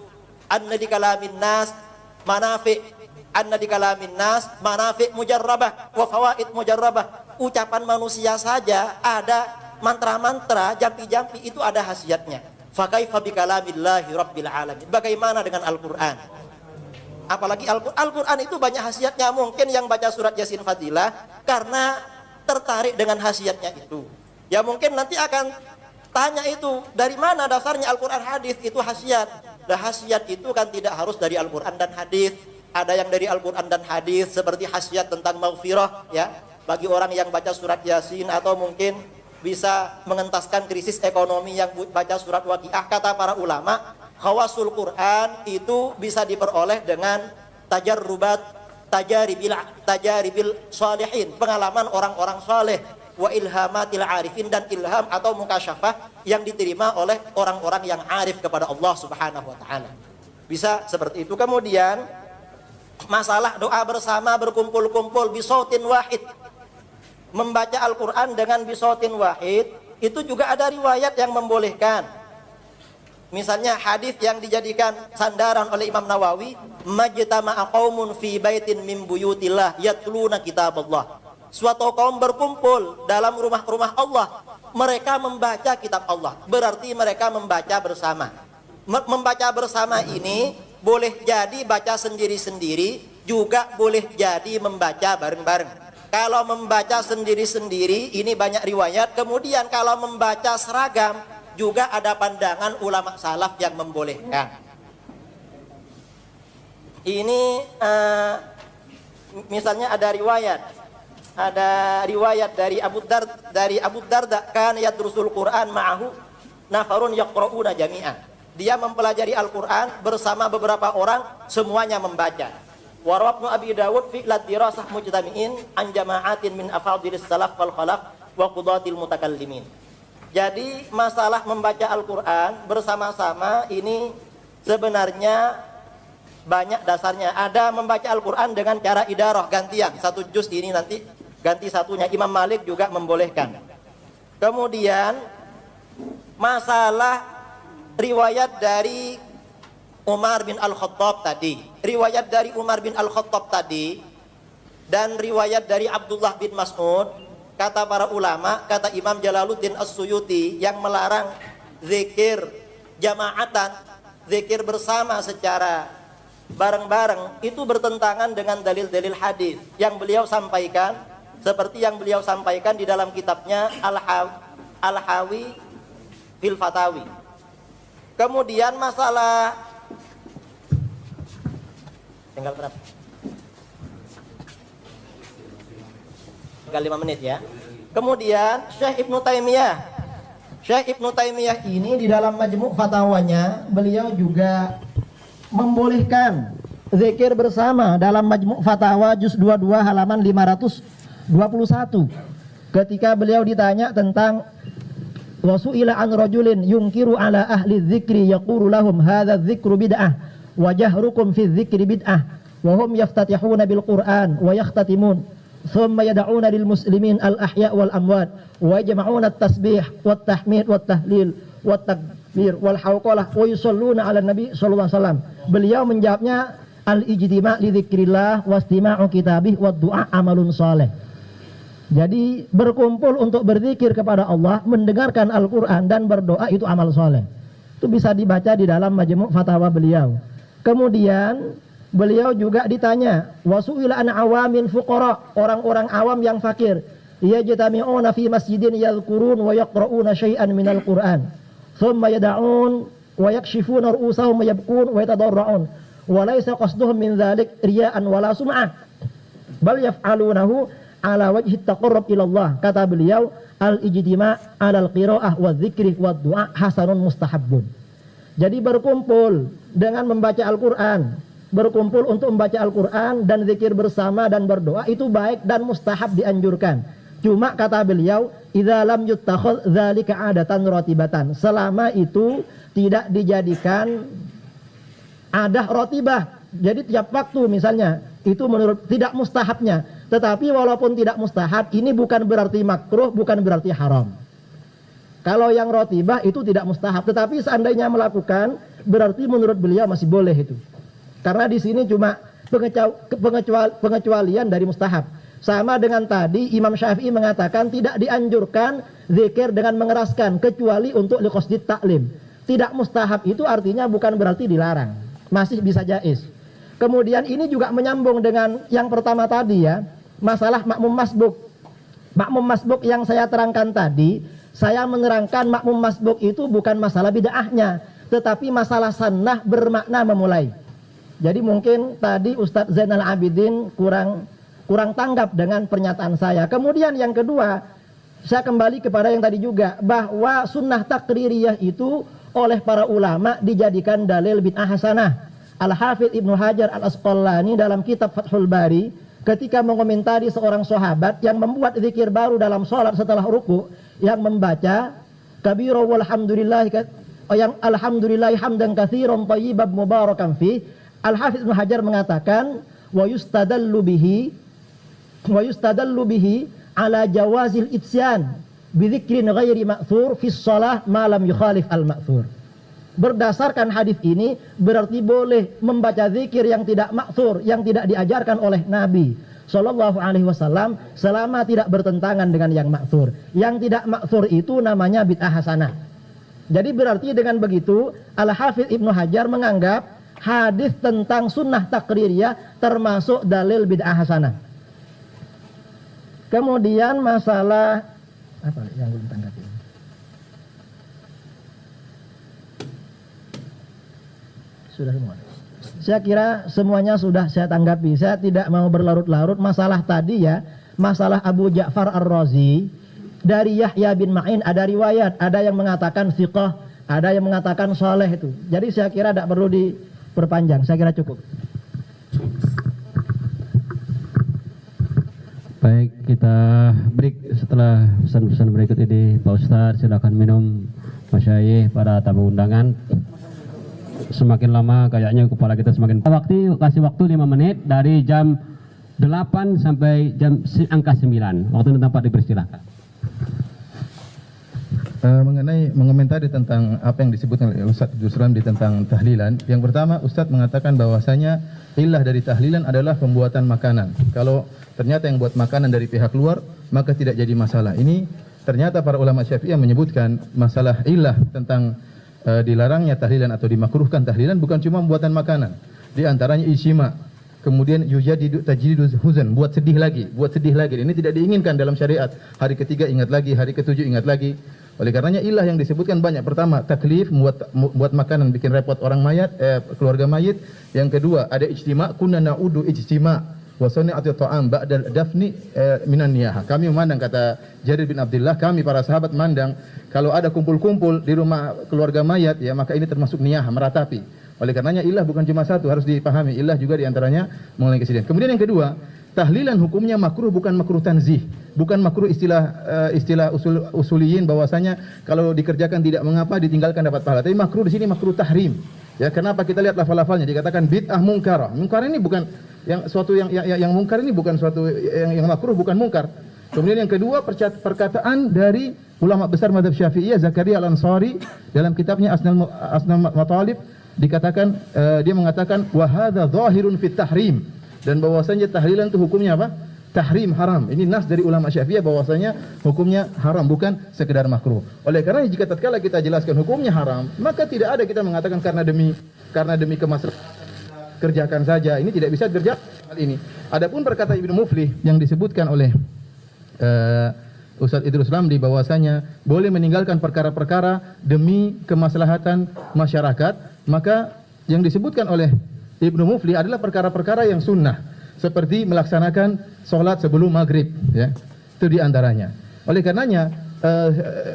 anna di kalamin nas manafi' anna di kalamin nas manafi' mujarrabah wa fawaid mujarrabah. Ucapan manusia saja ada mantra-mantra, jampi-jampi itu ada khasiatnya. Fa kaifa bi kalamillahi rabbil alamin. Bagaimana dengan Al-Qur'an? Apalagi Al-Qur'an itu banyak khasiatnya. Mungkin yang baca surat Yasin Fadilah karena tertarik dengan khasiatnya itu. Ya mungkin nanti akan tanya itu, dari mana dasarnya Al-Quran hadis itu khasiat. Nah, khasiat itu kan tidak harus dari Al-Quran dan hadis. Ada yang dari Al-Quran dan hadis seperti khasiat tentang maghfirah ya, bagi orang yang baca surat Yasin, atau mungkin bisa mengentaskan krisis ekonomi yang baca surat Waqiah. Kata para ulama, khawasul Quran itu bisa diperoleh dengan tajaribil salihin, pengalaman orang-orang saleh, wa ilhamatil arifin, dan ilham atau mukasyafah yang diterima oleh orang-orang yang arif kepada Allah Subhanahu wa taala. Bisa seperti itu. Kemudian masalah doa bersama berkumpul-kumpul bisautin wahid. Membaca Al-Qur'an dengan bisautin wahid itu juga ada riwayat yang membolehkan. Misalnya hadis yang dijadikan sandaran oleh Imam Nawawi, majtama'a qaumun fi baitin min buyutillah yatluna kitaballah. Suatu kaum berkumpul dalam rumah-rumah Allah, mereka membaca kitab Allah, berarti mereka membaca bersama. Membaca bersama ini boleh jadi baca sendiri-sendiri, juga boleh jadi membaca bareng-bareng. Kalau membaca sendiri-sendiri ini banyak riwayat. Kemudian kalau membaca seragam juga ada pandangan ulama salaf yang membolehkan. Ini misalnya ada riwayat dari Abu Darda kan yadrusul Quran ma'ahu nafarun yaqra'una jami'an. Dia mempelajari Al-Quran bersama beberapa orang, semuanya membaca. Warawabnu Abi Dawud fi dirasah mujtami'in an jama'atin min afadilis salaf wal khalaf wa qudatil mutakallimin. Jadi masalah membaca Al-Quran bersama-sama ini sebenarnya banyak dasarnya. Ada membaca Al-Quran dengan cara idarah, gantian. Satu juz ini nanti ganti satunya. Imam Malik juga membolehkan. Kemudian masalah riwayat dari Umar bin Al-Khattab tadi. Riwayat dari Umar bin Al-Khattab tadi dan riwayat dari Abdullah bin Mas'ud, kata para ulama, kata Imam Jalaluddin As-Suyuti, yang melarang zikir jama'atan, zikir bersama secara bareng-bareng, itu bertentangan dengan dalil-dalil hadis yang beliau sampaikan, seperti yang beliau sampaikan di dalam kitabnya Al-Hawi fil Fatawi. Kemudian masalah tinggal berapa? tinggal 5 menit ya. Kemudian Syekh Ibnu Taimiyah. Syekh Ibnu Taimiyah ini di dalam majmu' fatwanya beliau juga membolehkan zikir bersama dalam majmu' fatwa juz 22 halaman 521. Ketika beliau ditanya tentang wasu'ila an rajulin yungkiru ala ahli dzikri yaqulu lahum hadza dzikru bid'ah wa jahrukum fi dzikri bid'ah wa hum yaftatihuna bil Qur'an wa yakhtatimun thumma yad'una lil muslimin al ahya wal amwat wa yajma'una at tasbih wat tahmid wat tahlil wat takbir wal hawqalah wa yusalluna ala nabi sallallahu alaihi wasallam. Beliau menjawabnya al ijtima' li dzikrillah wastima'u kitabih wad du'a amalun saleh. Jadi berkumpul untuk berzikir kepada Allah, mendengarkan Al-Quran dan berdoa itu amal soleh. Itu bisa dibaca di dalam majmu' fatwa beliau. Kemudian beliau juga ditanya, wasu'ila an awamin fuqara, orang-orang awam yang fakir, yajtami'una fi masjidin yadhkurun wa yaqra'una syai'an minal Qur'an, thumma yada'un wa yakshifuna ru'usahum wa yabkun wa yatadarra'un, wa laysa qasduhum min dhalik riya'an wala sum'ah, bal yaf'alunahu ala wajhi taqarrub ila Allah. Kata beliau, al-ijtima' alal qira'ah wa dzikri wa du'a hasanun mustahabbun. Jadi berkumpul dengan membaca Al-Quran, berkumpul untuk membaca Al-Quran dan zikir bersama dan berdoa itu baik dan mustahab dianjurkan. Cuma kata beliau, idza lam yuttakhadh dzalika 'adatan ratibatan, selama itu tidak dijadikan adah rotibah. Jadi tiap waktu misalnya itu menurut tidak mustahabnya. Tetapi walaupun tidak mustahab, ini bukan berarti makruh, bukan berarti haram. Kalau yang rotibah itu tidak mustahab, tetapi seandainya melakukan, berarti menurut beliau masih boleh itu. Karena di sini cuma pengecualian dari mustahab. Sama dengan tadi Imam Syafi'i mengatakan tidak dianjurkan zikir dengan mengeraskan kecuali untuk liqasdit taklim. Tidak mustahab itu artinya bukan berarti dilarang, masih bisa jaiz. Kemudian ini juga menyambung dengan yang pertama tadi ya, masalah makmum masbuk. Makmum masbuk yang saya terangkan tadi, saya menerangkan makmum masbuk itu bukan masalah bid'ahnya, tetapi masalah sunnah bermakna memulai. Jadi mungkin tadi Ustadz Zainal Abidin kurang tanggap dengan pernyataan saya. Kemudian yang kedua, saya kembali kepada yang tadi juga, bahwa sunnah takririyah itu oleh para ulama dijadikan dalil bid'ah hasanah. Al-Hafidh Ibnu Hajar Al-Asqalani dalam kitab Fathul Bari ketika mengomentari seorang sahabat yang membuat zikir baru dalam sholat setelah ruku, yang membaca kabira walhamdulillah, yang alhamdulillah hamdan katsiran thayyiban mubarakan fi. Al-Hafidh Ibnu Hajar mengatakan wa yustadallu bihi ala jawazil itsyan bi dzikrin ghairi ma'thur fi shalah ma lam yukhalif al-ma'thur. Berdasarkan hadis ini berarti boleh membaca zikir yang tidak ma'thur, yang tidak diajarkan oleh Nabi Shallallahu Alaihi Wasallam selama tidak bertentangan dengan yang ma'thur. Yang tidak ma'thur itu namanya bid'ah hasanah. Jadi berarti dengan begitu Al-Hafidh Ibnu Hajar menganggap hadis tentang sunnah takririyah termasuk dalil bid'ah hasanah. Kemudian masalah apa yang belum tanggapi? Sudah semua. Saya kira semuanya sudah saya tanggapi. Saya tidak mau berlarut-larut masalah tadi ya, masalah Abu Ja'far Ar-Razi dari Yahya bin Ma'in ada riwayat, ada yang mengatakan thiqah, ada yang mengatakan saleh itu. Jadi saya kira tidak perlu diperpanjang. Saya kira cukup. Baik, kita break. Setelah pesan-pesan berikut ini, Pak Ustadz silakan minum, masyayikh, para tamu undangan. Semakin lama kayaknya kepala kita semakin kasih waktu 5 menit dari jam 8 sampai jam angka 9. Waktu dan tempat dipersilahkan. Mengenai mengomentari tentang apa yang disebutkan oleh Ustadz Jusram di tentang tahlilan. Yang pertama, Ustadz mengatakan bahwasanya ilah dari tahlilan adalah pembuatan makanan. Kalau ternyata yang buat makanan dari pihak luar, maka tidak jadi masalah. Ini ternyata para ulama Syafi'iyah menyebutkan masalah ilah tentang dilarangnya tahlilan atau dimakruhkan tahlilan bukan cuma pembuatan makanan. Di antaranya ijma'. Kemudian yujadidu tajdidu huzn, buat sedih lagi. Ini tidak diinginkan dalam syariat. Hari ketiga ingat lagi, hari ketujuh ingat lagi. Oleh karenanya ilah yang disebutkan banyak. Pertama, taklif, buat makanan bikin repot orang mayat, keluarga mayit. Yang kedua, ada ijtima', kunna na'udu ijtima'. wa sani'ati ta'am ba'da dafni minan niyahah. Kami memandang, kata Jarir bin Abdullah, kami para sahabat mandang kalau ada kumpul-kumpul di rumah keluarga mayat, ya maka ini termasuk niyahah, meratapi. Oleh karenanya ilah bukan cuma satu, harus dipahami. Ilah juga diantaranya mengenai kesedihan. Kemudian yang kedua, tahlilan hukumnya makruh, bukan makruh tanzih, bukan makruh istilah usuliyin bahwasanya kalau dikerjakan tidak mengapa, ditinggalkan dapat pahala. Tapi makruh di sini makruh tahrim. Ya, kenapa kita lihat lafal-lafalnya dikatakan bid'ah mungkarah. Mungkar ini bukan yang mungkar ini bukan suatu yang makruh, bukan mungkar. Kemudian yang kedua, perkataan dari ulama besar mazhab Syafi'iyah Zakaria Al-Ansari dalam kitabnya Asnal Matalib, dikatakan dia mengatakan wa hadza zahirun fit tahrim, dan bahwasanya tahlilan itu hukumnya apa? Tahrim, haram. Ini nas dari ulama Syafi'iyah bahwasanya hukumnya haram, bukan sekedar makruh. Oleh karena jika tatkala kita jelaskan hukumnya haram, maka tidak ada kita mengatakan karena demi kemaslahatan kerjakan saja. Ini tidak bisa kerja hal ini. Adapun perkataan Ibnu Muflih yang disebutkan oleh Ustaz Idrus Ramli bahwasanya boleh meninggalkan perkara-perkara demi kemaslahatan masyarakat, maka yang disebutkan oleh Ibnu Muflih adalah perkara-perkara yang sunnah, seperti melaksanakan sholat sebelum maghrib, ya, itu diantaranya. Oleh karenanya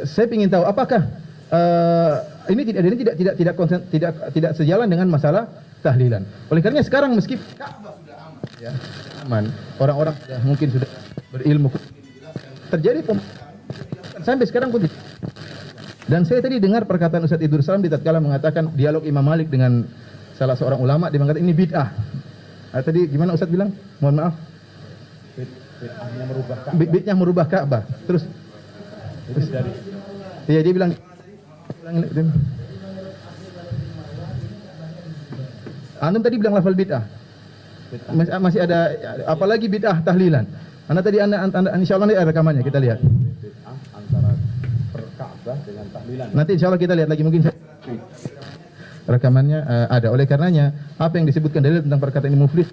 saya ingin tahu apakah ini tidak sejalan dengan masalah tahlilan. Oleh karenanya sekarang meskipun Ka'bah sudah aman, ya, aman, orang-orang mungkin sudah berilmu, terjadi sampai sekarang pun tidak. Dan saya tadi dengar perkataan Ustaz Idrus Ramli tatkala mengatakan dialog Imam Malik dengan salah seorang ulama, dia mengatakan ini bid'ah. Tadi gimana Ustaz bilang? Mohon maaf. Bid'ah merubah Ka'bah. Terus iya, dia bilang Antum tadi bilang lafal bid'ah. Masih ada apalagi bid'ah tahlilan. Tadi anda insyaallah nanti ada rekamannya, kita lihat. Antara Ka'bah dengan tahlilan. Nanti insyaallah kita lihat lagi, mungkin rekamannya ada. Oleh karenanya apa yang disebutkan dalil tentang perkataan ini muflis,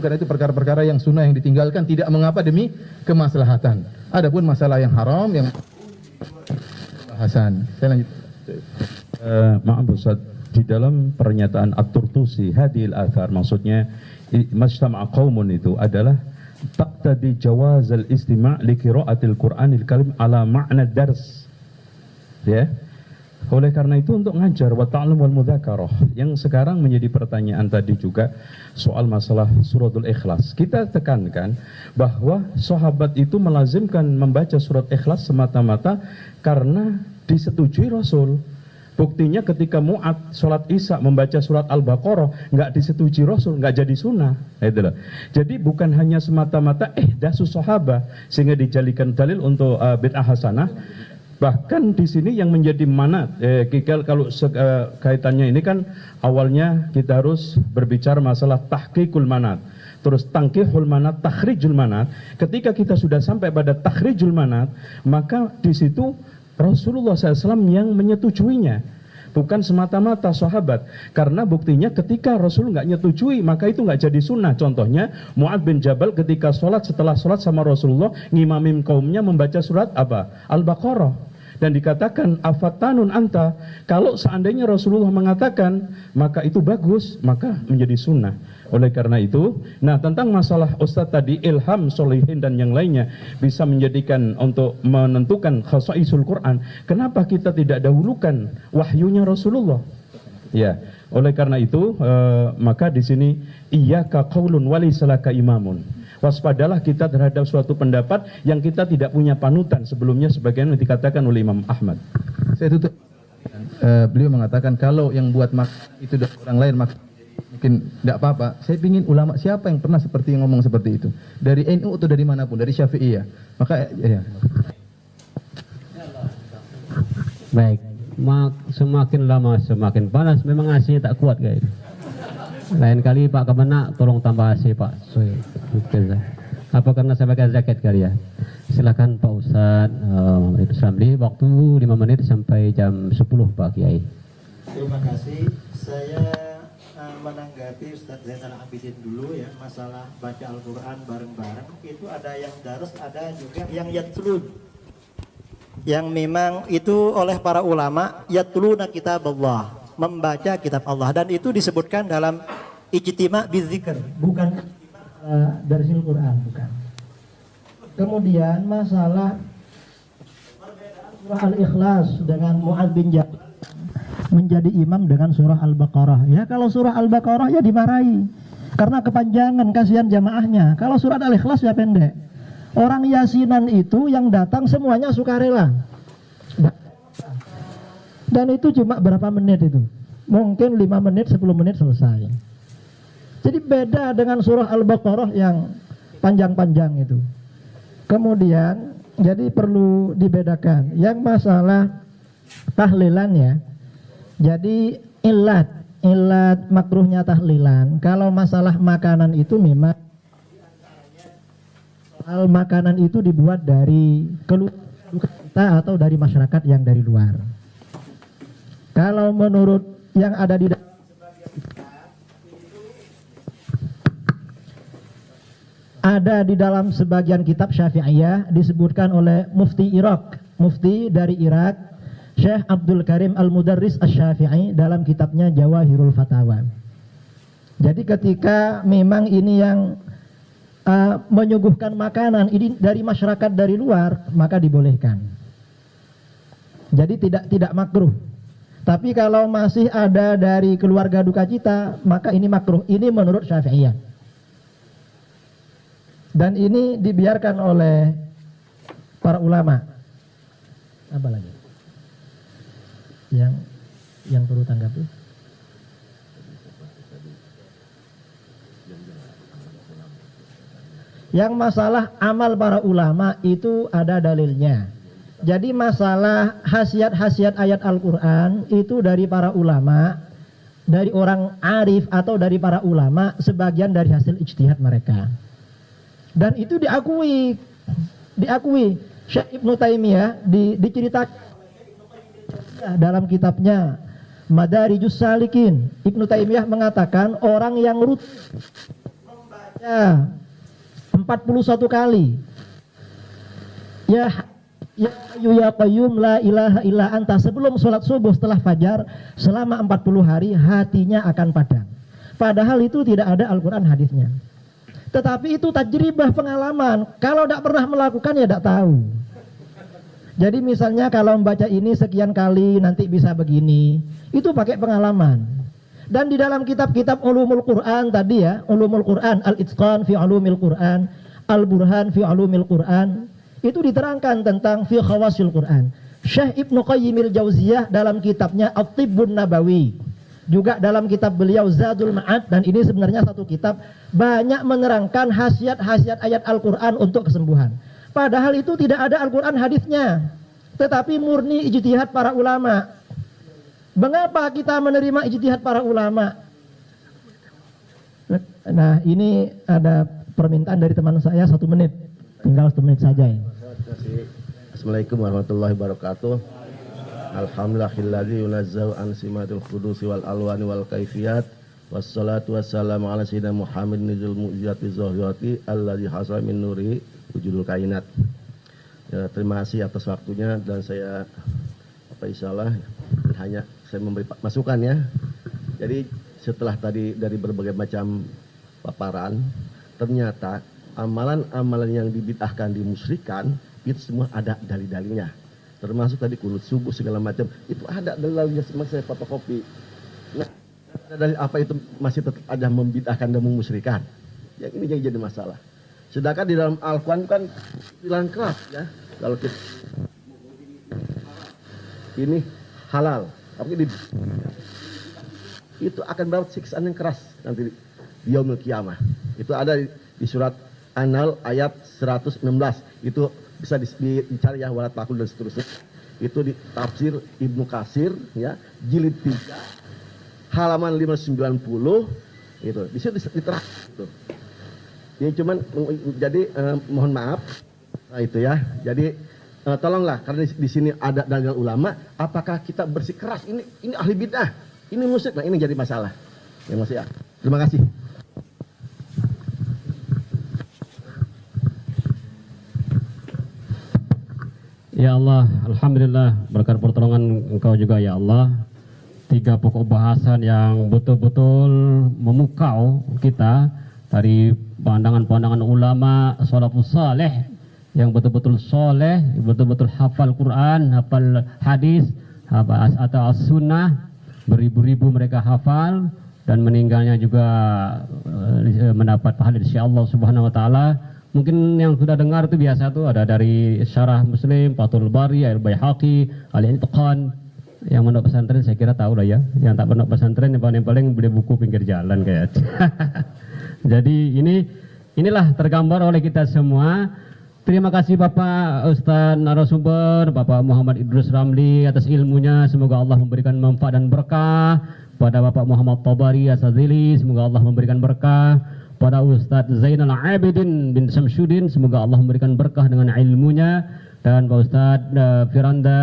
karena itu perkara-perkara yang sunnah yang ditinggalkan tidak mengapa demi kemaslahatan. Adapun masalah yang haram yang bahasan. Saya lanjut. Maaf Ustaz, di dalam pernyataan At-Turtusi hadil athar, maksudnya majtama'a qaumun itu adalah taqtadi jawazal istima' li qira'atil Qur'anil Karim ala ma'na dars. Ya. Oleh karena itu untuk ngajar wa ta'allum wal mudzakarah. Yang sekarang menjadi pertanyaan tadi juga soal masalah suratul Ikhlas. Kita tekankan bahwa sahabat itu melazimkan membaca surat Ikhlas semata-mata karena disetujui Rasul. Buktinya ketika Mu'ad sholat Isya membaca surat Al-Baqarah nggak disetujui Rasul, nggak jadi sunnah. Itulah. Jadi bukan hanya semata-mata dasus sahabah sehingga dijadikan dalil untuk bid'ah hasanah. Bahkan di sini yang menjadi manat, kalau kaitannya ini kan awalnya kita harus berbicara masalah tahqiqul manat, terus tangkihul manat, takhrijul manat. Ketika kita sudah sampai pada takhrijul manat, maka di situ Rasulullah SAW yang menyetujuinya, bukan semata-mata sahabat. Karena buktinya ketika Rasul nggak nyetujui, maka itu nggak jadi sunnah. Contohnya Mu'ad bin Jabal ketika setelah sholat sama Rasulullah, ngimamin kaumnya membaca surat apa? Al-Baqarah. Dan dikatakan afatanun anta, kalau seandainya Rasulullah mengatakan maka itu bagus, maka menjadi sunnah. Oleh karena itu, nah tentang masalah Ustadz tadi ilham solihin dan yang lainnya bisa menjadikan untuk menentukan khasaisul Quran, kenapa kita tidak dahulukan wahyunya Rasulullah? Ya, oleh karena itu maka di sini iyyaka qaulun walaysa laka imamun. Waspadalah kita terhadap suatu pendapat yang kita tidak punya panutan, sebelumnya sebagaimana dikatakan oleh Imam Ahmad. Saya tutup. Beliau mengatakan kalau yang buat itu dari orang lain mungkin tidak apa-apa. Saya ingin ulama siapa yang pernah seperti yang ngomong seperti itu, dari NU atau dari manapun, dari Syafi'iyah. Maka ya. Baik, semakin lama semakin panas. Memang AC tak kuat guys. Lain kali Pak Kemenak tolong tambah AC Pak. Apa karena saya pakai jaket kali ya? Silakan Pak Ustadz Idrus Ramli, waktu 5 menit sampai jam 10 Pak Kiai. Terima kasih. Saya menanggapi Ustadz Zainal Abidin dulu ya, masalah baca Al-Quran bareng-bareng. Itu ada yang darus, ada juga yang yatlun, yang memang itu oleh para ulama yatluna kitab Allah, membaca kitab Allah, dan itu disebutkan dalam ijtima' bidzikr, bukan Darsil Quran, bukan. Kemudian masalah surah Al-Ikhlas dengan Mu'adz bin Jabal menjadi imam dengan surah Al-Baqarah. Ya kalau surah Al-Baqarah ya dimarahi karena kepanjangan, kasihan jamaahnya. Kalau surat Al-Ikhlas ya pendek. Orang yasinan itu yang datang semuanya sukarela. Dan itu cuma berapa menit itu? Mungkin 5 menit, 10 menit selesai. Jadi beda dengan surah Al-Baqarah yang panjang-panjang itu. Kemudian jadi perlu dibedakan yang masalah tahlilan ya. Jadi ilat makruhnya tahlilan. Kalau masalah makanan itu memang soal makanan itu dibuat dari keluarga kita atau dari masyarakat yang dari luar. Kalau menurut yang ada di dalam sebagian kitab Syafi'iyah disebutkan oleh Mufti dari Irak, Syekh Abdul Karim Al-Mudarris Asy-Syafi'i dalam kitabnya Jawahirul Fatawa. Jadi ketika memang ini yang menyuguhkan makanan ini dari masyarakat dari luar, maka dibolehkan. Jadi tidak makruh. Tapi kalau masih ada dari keluarga duka cita, maka ini makruh. Ini menurut Syafi'iyah. Dan ini dibiarkan oleh para ulama. Apa lagi? Yang perlu tanggapi? Yang masalah amal para ulama itu ada dalilnya. Jadi masalah khasiat-khasiat ayat Al-Quran itu dari para ulama, dari orang arif atau dari para ulama, sebagian dari hasil ijtihad mereka. Dan itu diakui Syekh Ibnu Taimiyah diceritakan dalam kitabnya Madarijus Salikin. Ibnu Taimiyah mengatakan orang yang rutin membaca 41 kali ya qayyum la ilaha illa anta sebelum sholat subuh setelah fajar selama 40 hari, hatinya akan padam. Padahal itu tidak ada Al-Quran hadisnya. Tetapi itu tajribah, pengalaman. Kalau tidak pernah melakukan ya tidak tahu. Jadi misalnya kalau membaca ini sekian kali nanti bisa begini. Itu pakai pengalaman. Dan di dalam kitab-kitab ulumul Quran tadi ya, ulumul Quran, Al-Itqan fi ulumil Quran, Al-Burhan fi ulumil Quran, itu diterangkan tentang fi khawasil Quran. Syekh Ibnu Qayyimil Jauziyah dalam kitabnya At-Tibbun Nabawi, juga dalam kitab beliau Zadul Ma'ad, dan ini sebenarnya satu kitab, banyak menerangkan khasiat-khasiat ayat Al-Quran untuk kesembuhan. Padahal itu tidak ada Al-Quran hadisnya, tetapi murni ijtihad para ulama. Mengapa kita menerima ijtihad para ulama? Nah ini ada permintaan dari teman saya 1 menit, tinggal 1 menit saja ya. Assalamualaikum warahmatullahi wabarakatuh. Alhamdulillahilladzi yunazzahu an simatil qudusi wal alwani wal kaifiyat wassalatu wassalamu ala sayyidina Muhammadin nuzul mu'jizati zahirati alladzi hasala min nuri wujudul kainat. Ya, terima kasih atas waktunya, dan saya insyaallah hanya saya memberi masukan ya. Jadi setelah tadi dari berbagai macam paparan, ternyata amalan-amalan yang dibid'ahkan, dimusyrikan, itu semua ada dalil-dalilnya. Termasuk tadi kunut subuh segala macam, itu ada dalilnya, semua saya fotokopi. Nah, dari apa itu masih tetap ada membid'ahkan dan memusyrikan? Yang ini yang jadi masalah. Sedangkan di dalam Al-Quran kan bilang keras ya, kalau kita ini halal, tapi itu akan mendapat siksaan yang keras nanti di yaumil qiyamah. Itu ada di surat An-Nahl ayat 116. Itu bisa dicari ya, walat takul dan seterusnya. Itu di tafsir Ibnu Katsir ya, jilid 3 halaman 590 itu. Di situ diterang itu. Ini cuman jadi mohon maaf. Nah itu ya. Jadi tolonglah, karena di sini ada dalil ulama, apakah kita bersikeras ini ahli bid'ah, ini musyrik. Nah ini jadi masalah. Ya Mas ya. Terima kasih. Ya Allah, alhamdulillah berkat pertolongan Engkau juga ya Allah. 3 pokok bahasan yang betul-betul memukau kita dari pandangan-pandangan ulama salafus saleh yang betul-betul soleh, betul-betul hafal Quran, hafal hadis, atau as-sunnah, beribu-ribu mereka hafal dan meninggalnya juga mendapat pahala dari Allah Subhanahu wa taala. Mungkin yang sudah dengar itu biasa tuh ada dari Syarah Muslim, Fathul Bari, Al-Baihaqi, Al-Itqan. Yang pondok pesantren saya kira tahu lah ya. Yang tak pondok pesantren yang paling beli buku pinggir jalan kayak. Jadi inilah tergambar oleh kita semua. Terima kasih Bapak Ustaz narasumber, Bapak Muhammad Idrus Ramli atas ilmunya. Semoga Allah memberikan manfaat dan berkah. Pada Bapak Muhammad Tabari Asadzili, semoga Allah memberikan berkah. Pada Ustaz Zainal Abidin bin Samsudin, semoga Allah memberikan berkah dengan ilmunya. Dan Pak Ustaz Firanda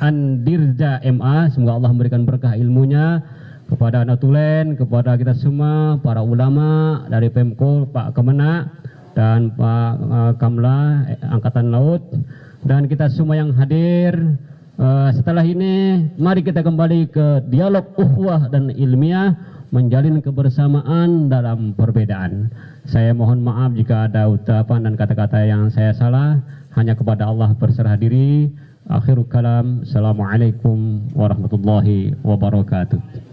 Andirja MA, semoga Allah memberikan berkah ilmunya. Kepada Natulen, kepada kita semua, para ulama dari Pemko, Pak Kemenak, dan Pak Kamla, Angkatan Laut, dan kita semua yang hadir. Setelah ini, mari kita kembali ke dialog ukhuwah dan ilmiah, menjalin kebersamaan dalam perbedaan. Saya mohon maaf jika ada ucapan dan kata-kata yang saya salah. Hanya kepada Allah berserah diri. Akhirul kalam. Assalamualaikum warahmatullahi wabarakatuh.